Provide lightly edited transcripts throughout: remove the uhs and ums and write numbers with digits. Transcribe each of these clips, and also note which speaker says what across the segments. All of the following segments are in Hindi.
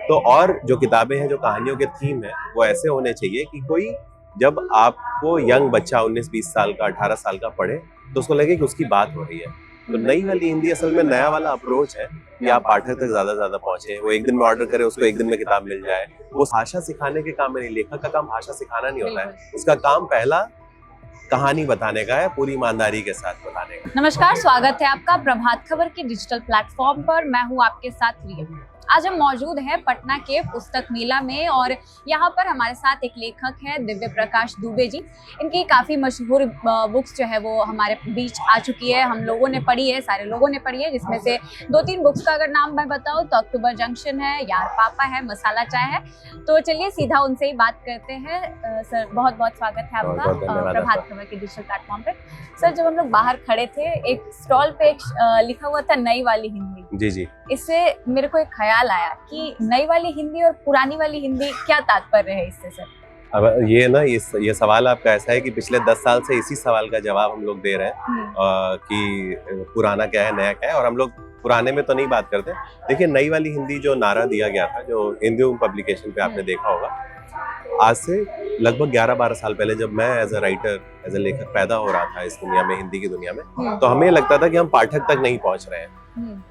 Speaker 1: तो और जो किताबें हैं, जो कहानियों के थीम है, वो ऐसे होने चाहिए कि कोई जब आपको यंग बच्चा 19-20 साल का 18 साल का पढ़े तो उसको लगे कि उसकी बात हो रही है। तो नई वाली हिंदी असल में नया वाला अप्रोच है कि आप पाठक तक ज्यादा पहुंचे, वो एक दिन में ऑर्डर करे, उसको एक दिन में किताब मिल जाए। वो भाषा सिखाने के काम में नहीं, लेखक का काम भाषा सिखाना नहीं होता है, उसका काम पहला कहानी बताने का है, पूरी ईमानदारी के साथ बताने का।
Speaker 2: नमस्कार, स्वागत है आपका प्रभात खबर के डिजिटल प्लेटफॉर्म पर। मैं हूं आपके साथ रिया। आज हम मौजूद हैं पटना के पुस्तक मेला में और यहाँ पर हमारे साथ एक लेखक है दिव्य प्रकाश दुबे जी। इनकी काफ़ी मशहूर बुक्स जो है वो हमारे बीच आ चुकी है, हम लोगों ने पढ़ी है, सारे लोगों ने पढ़ी है, जिसमें से 2-3 बुक्स का अगर नाम मैं बताऊँ तो अक्टूबर जंक्शन है, यार पापा है, मसाला चाय है। तो चलिए सीधा उनसे ही बात करते हैं। सर बहुत बहुत स्वागत है आपका प्रभात खबर के डिजिटल प्लेटफॉर्म पे। सर, जब हम लोग बाहर खड़े थे, एक स्टॉल पे लिखा हुआ था नई वाली हिंदी।
Speaker 1: जी।
Speaker 2: इससे मेरे को एक ख्याल आया कि नई वाली हिंदी और पुरानी वाली हिंदी, क्या तात्पर्य है इससे सर?
Speaker 1: अब ये सवाल आपका ऐसा है कि पिछले 10 साल से इसी सवाल का जवाब हम लोग दे रहे हैं कि पुराना क्या है, नया क्या है, और हम लोग पुराने में तो नहीं बात करते। देखिए, नई वाली हिंदी जो नारा दिया गया था, जो हिंदू पब्लिकेशन पे आपने देखा होगा, आज से लगभग 11-12 साल पहले जब मैं as a writer, as a लेखक पैदा हो रहा था इस दुनिया में, हिंदी की दुनिया में, तो हमें लगता था कि हम पाठक तक नहीं पहुंच रहे हैं।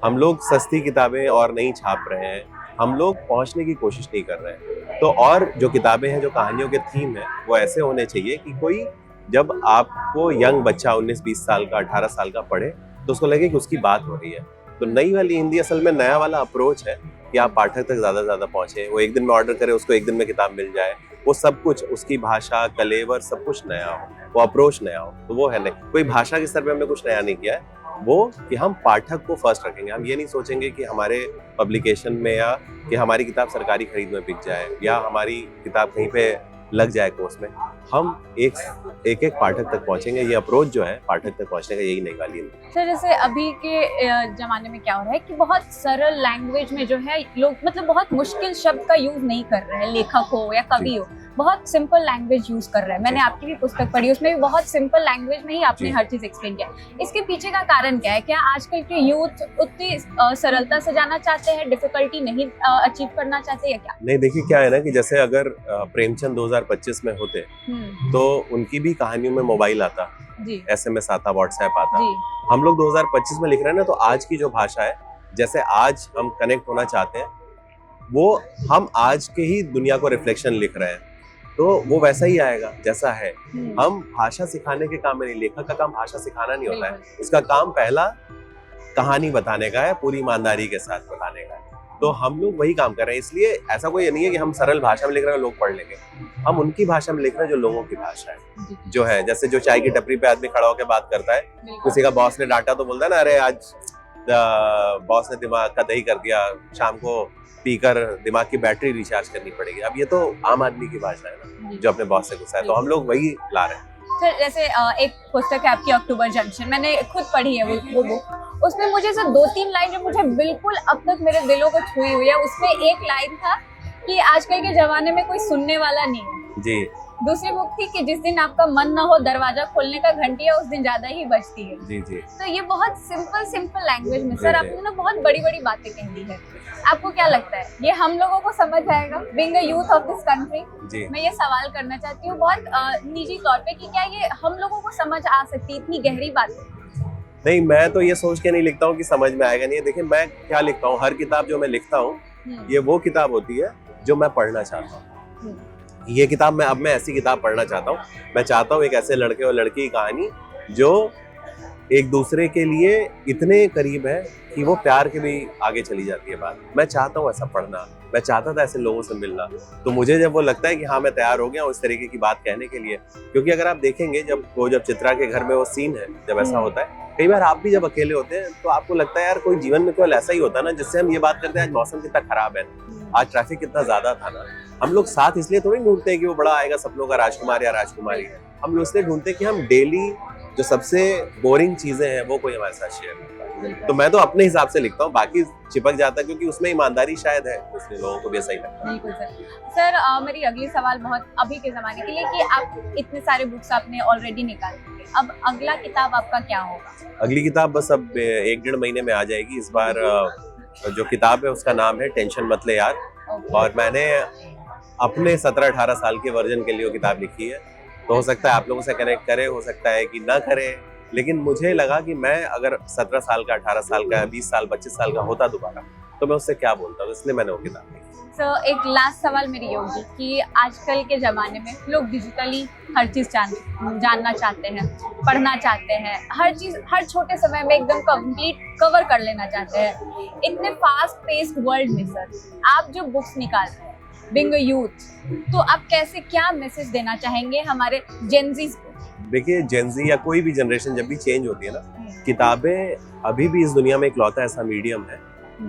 Speaker 1: हम लोग सस्ती किताबें और नहीं छाप रहे हैं, हम लोग पहुंचने की कोशिश नहीं कर रहे हैं। तो और जो किताबें हैं, जो कहानियों के थीम है, वो ऐसे होने चाहिए कि कोई जब आपको यंग बच्चा 19-20 साल का 18 साल का पढ़े तो उसको लगे कि उसकी बात हो रही है। तो नई वाली हिंदी असल में नया वाला अप्रोच है कि आप पाठक तक ज्यादा पहुंचे, वो एक दिन में ऑर्डर करे, उसको एक दिन में किताब मिल जाए। वो सब कुछ, उसकी भाषा, कलेवर, सब कुछ नया हो, वो अप्रोच नया हो। तो वो है नहीं, कोई भाषा के स्तर पे हमने कुछ नया नहीं किया है, वो कि हम पाठक को फर्स्ट रखेंगे। हम ये नहीं सोचेंगे कि हमारे पब्लिकेशन में या कि हमारी किताब सरकारी खरीद में बिक जाए या हमारी किताब कहीं पे लग जाए कोर्स में। हम एक पाठक तक पहुंचेंगे। ये अप्रोच जो है पाठक तक पहुंचने का, यही नई वाली है।
Speaker 2: सर, जैसे अभी के जमाने में क्या हो रहा है कि बहुत सरल लैंग्वेज में जो है लोग, मतलब बहुत मुश्किल शब्द का यूज नहीं कर रहे हैं, लेखक हो या कवि हो, बहुत सिंपल लैंग्वेज यूज कर रहे हैं। मैंने आपकी भी पुस्तक पढ़ी, उसमें भी बहुत सिंपल लैंग्वेज में ही आपने हर चीज एक्सप्लेन किया। इसके पीछे का कारण क्या है? क्या आजकल के यूथ उतनी सरलता से जाना चाहते हैं, डिफिकल्टी नहीं अचीव करना चाहते या क्या?
Speaker 1: नहीं, देखिए क्या है ना कि जैसे अगर प्रेमचंद 2025 में होते तो उनकी भी कहानियों में मोबाइल आता, SMS आता, व्हाट्सएप आता। हम लोग 2025 में लिख रहे हैं ना, तो आज की जो भाषा है, जैसे आज हम कनेक्ट होना चाहते हैं, वो हम आज के ही दुनिया को रिफ्लेक्शन लिख रहे हैं, तो वो वैसा ही आएगा जैसा है। हम भाषा सिखाने के काम में नहीं, लेखक का काम भाषा सिखाना नहीं होता है, उसका काम पहला कहानी बताने का है, पूरी ईमानदारी के साथ बताने का है। तो हम लोग वही काम कर रहे हैं। इसलिए ऐसा कोई नहीं है कि हम सरल भाषा में लिख रहे हैं, लोग पढ़ लेंगे। हम उनकी भाषा में लिख रहे हैं जो लोगों की भाषा है, जो है जैसे जो चाय की टपरी पे आदमी खड़ा होकर बात करता है, किसी का बॉस ने डांटा तो बोलता है ना, अरे आज बॉस ने दिमाग का दही कर दिया, शाम को पीकर दिमाग की बैटरी रिचार्ज करनी पड़ेगी। अब ये तो आम आदमी की भाषा है ना, जो अपने बॉस से गुस्सा है। तो हम लोग वही ला रहे हैं।
Speaker 2: सर, जैसे एक पुस्तक है आपकी अक्टूबर जंक्शन, मैंने खुद पढ़ी है वो बुक। उसमें मुझे सिर्फ 2-3 लाइन जो मुझे बिल्कुल अब तक मेरे दिलों को छुई हुई है। उसमें एक लाइन था कि आजकल के जमाने में कोई सुनने वाला नहीं है
Speaker 1: जी।
Speaker 2: दूसरी बुक थी कि जिस दिन आपका मन ना हो दरवाजा खोलने का घंटी है, उस दिन ज्यादा ही बजती है।
Speaker 1: जी।
Speaker 2: तो ये बहुत सिंपल लैंग्वेज में सर आपने ना बहुत बड़ी बातें कह दी है। आपको क्या लगता है ये हम लोगों को समझ आएगा, being a youth of this country? मैं ये सवाल करना चाहती हूँ बहुत निजी तौर पे कि क्या ये हम लोगों को समझ आ सकती है इतनी गहरी बातें? नहीं,
Speaker 1: मैं तो ये सोच के नहीं लिखता हूँ कि समझ में आएगा नहीं। देखिए, मैं क्या लिखता हूँ, हर किताब जो मैं लिखता हूँ, ये वो किताब होती है जो मैं पढ़ना चाहता हूँ। ये किताब मैं ऐसी किताब पढ़ना चाहता हूँ। मैं चाहता हूँ एक ऐसे लड़के और लड़की की कहानी जो एक दूसरे के लिए इतने करीब है कि वो प्यार के भी आगे चली जाती है बात। मैं चाहता हूँ ऐसा पढ़ना, मैं चाहता था ऐसे लोगों से मिलना। तो मुझे जब वो लगता है कि हाँ, मैं तैयार हो गया हूँ इस तरीके की बात कहने के लिए, क्योंकि अगर आप देखेंगे जब चित्रा के घर में वो सीन है, जब ऐसा होता है, कई बार आप भी जब अकेले होते हैं तो आपको लगता है यार कोई जीवन में कोई ऐसा ही होता है ना, जिससे हम ये बात करते हैं आज मौसम कितना खराब है, आज ट्रैफिक कितना ज्यादा था ना। हम लोग साथ इसलिए थोड़ी ढूंढते हैं कि वो बड़ा आएगा सपनों का राजकुमार या राजकुमारी। हम लोग इसलिए ढूंढते हैं कि हम डेली जो सबसे बोरिंग चीजें हैं वो कोई हमारे साथ शेयर करता है। तो मैं तो अपने हिसाब से लिखता हूँ, बाकी चिपक जाता है क्योंकि उसमें ईमानदारी शायद है, इसलिए लोगों को भी ऐसा ही लगता है।
Speaker 2: बिल्कुल सर। मेरी अगली सवाल बहुत अभी के जमाने के लिए कि आप इतने सारे बुक्स आपने ऑलरेडी निकाल दिए, अब अगला किताब आपका क्या होगा?
Speaker 1: अगली किताब बस अब 1-1.5 महीने में आ जाएगी। इस बार जो किताब है उसका नाम है टेंशन मत ले यार। और मैंने अपने 17-18 साल के वर्जन के लिए वो किताब लिखी है। तो हो सकता है आप लोगों से कनेक्ट करे, हो सकता है कि ना करे, लेकिन मुझे लगा कि मैं अगर 17 साल का, 18 साल का, 20 साल, 25 साल का होता दोबारा, तो मैं उससे क्या बोलता, तो इसलिए मैंने वो किताब लिखी।
Speaker 2: एक लास्ट सवाल मेरी ये होगी कि आजकल के ज़माने में लोग डिजिटली हर चीज़ जानना चाहते हैं, पढ़ना चाहते हैं, हर चीज़ हर छोटे समय में एकदम कंप्लीट कवर कर लेना चाहते हैं। इतने फास्ट पेस्ड वर्ल्ड में सर, आप जो बुक्स निकालते हैं, बीइंग अ यूथ, तो आप कैसे, क्या मैसेज देना चाहेंगे हमारे जेनजीज को?
Speaker 1: देखिए, जेनजी या कोई भी जनरेशन जब भी चेंज होती है ना, किताबें अभी भी इस दुनिया में इकलौता ऐसा मीडियम है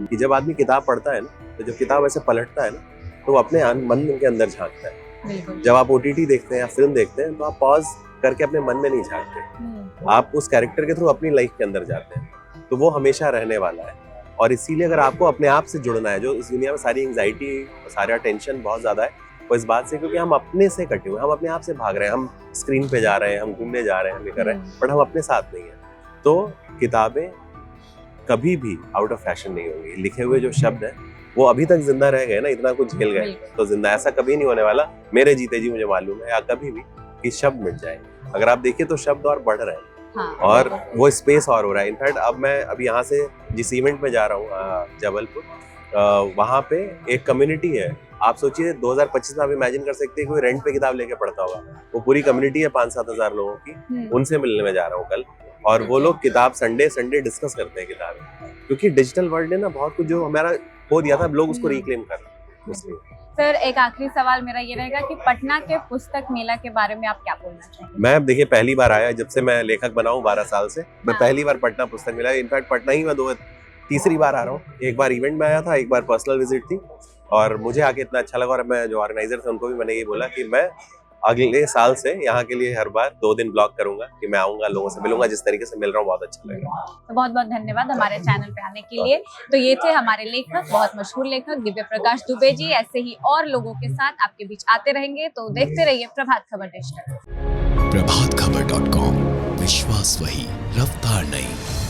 Speaker 1: कि जब आदमी किताब पढ़ता है ना, तो जब किताब ऐसे पलटता है ना, तो वो अपने मन के अंदर झांकता है। जब आप OTT देखते हैं या फिल्म देखते हैं, तो आप पॉज करके अपने मन में नहीं झांकते, आप उस कैरेक्टर के थ्रू अपनी लाइफ के अंदर जाते हैं, तो वो हमेशा रहने वाला है। और इसीलिए अगर आपको अपने आप से जुड़ना है, जो इस दुनिया में सारी एंग्जाइटी, सारा टेंशन बहुत ज्यादा है, वो इस बात से क्योंकि हम अपने से कटे हुए, हम अपने आप से भाग रहे हैं, हम स्क्रीन पे जा रहे हैं, हम घूमने जा रहे हैं, हम ये कर रहे हैं, बट हम अपने साथ नहीं है। तो किताबें कभी भी आउट ऑफ फैशन नहीं होंगी। लिखे हुए जो शब्द हैं वो अभी तक जिंदा रह गए ना, इतना कुछ झेल गए, तो जिंदा ऐसा कभी नहीं होने वाला मेरे जीते जी, मुझे मालूम है, या कभी भी कि शब्द मिट जाए। अगर आप देखिए तो शब्द और बढ़ रहे हैं। हाँ, और वो स्पेस और हो रहा है। इनफैक्ट अब मैं अभी यहाँ से जिस इवेंट में जा रहा हूँ जबलपुर, वहाँ पे एक कम्युनिटी है। आप सोचिए 2025 में आप इमेजिन कर सकते हैं कोई रेंट पे किताब लेके पढ़ता होगा। वो पूरी कम्युनिटी है 5-7 हजार लोगों की, उनसे मिलने में जा रहा हूँ कल। और वो लोग किताब संडे डिस्कस करते हैं किताबें, क्योंकि डिजिटल वर्ल्ड ने ना बहुत कुछ जो हमारा खो दिया था, अब लोग उसको रिक्लेम कर रहे हैं।
Speaker 2: सर, एक आखिरी सवाल मेरा ये रहेगा कि पटना के पुस्तक मेला के बारे में आप क्या बोलना चाहेंगे?
Speaker 1: मैं देखिए पहली बार आया, जब से मैं लेखक बना हूँ 12 साल से, मैं पहली बार पटना पुस्तक मेला, इनफैक्ट पटना ही मैं तीसरी बार आ रहा हूँ। एक बार इवेंट में आया था, एक बार पर्सनल विजिट थी, और मुझे आके इतना अच्छा लगा। और मैं जो ऑर्गेनाइजर थे उनको भी मैंने ये बोला कि मैं अगले साल से यहाँ के लिए हर बार 2 दिन ब्लॉग करूंगा, कि मैं आऊंगा, लोगों से मिलूंगा, जिस तरीके से मिल रहा हूँ बहुत अच्छा लगेगा।
Speaker 2: तो बहुत बहुत धन्यवाद हमारे चैनल पे आने के लिए। तो ये थे हमारे लेखक, बहुत मशहूर लेखक दिव्य प्रकाश दुबे जी। ऐसे ही और लोगों के साथ आपके बीच आते रहेंगे, तो देखते रहिए प्रभात खबर डिजिटल।
Speaker 3: प्रभातखबर.com, विश्वास वही, रफ्तार नहीं।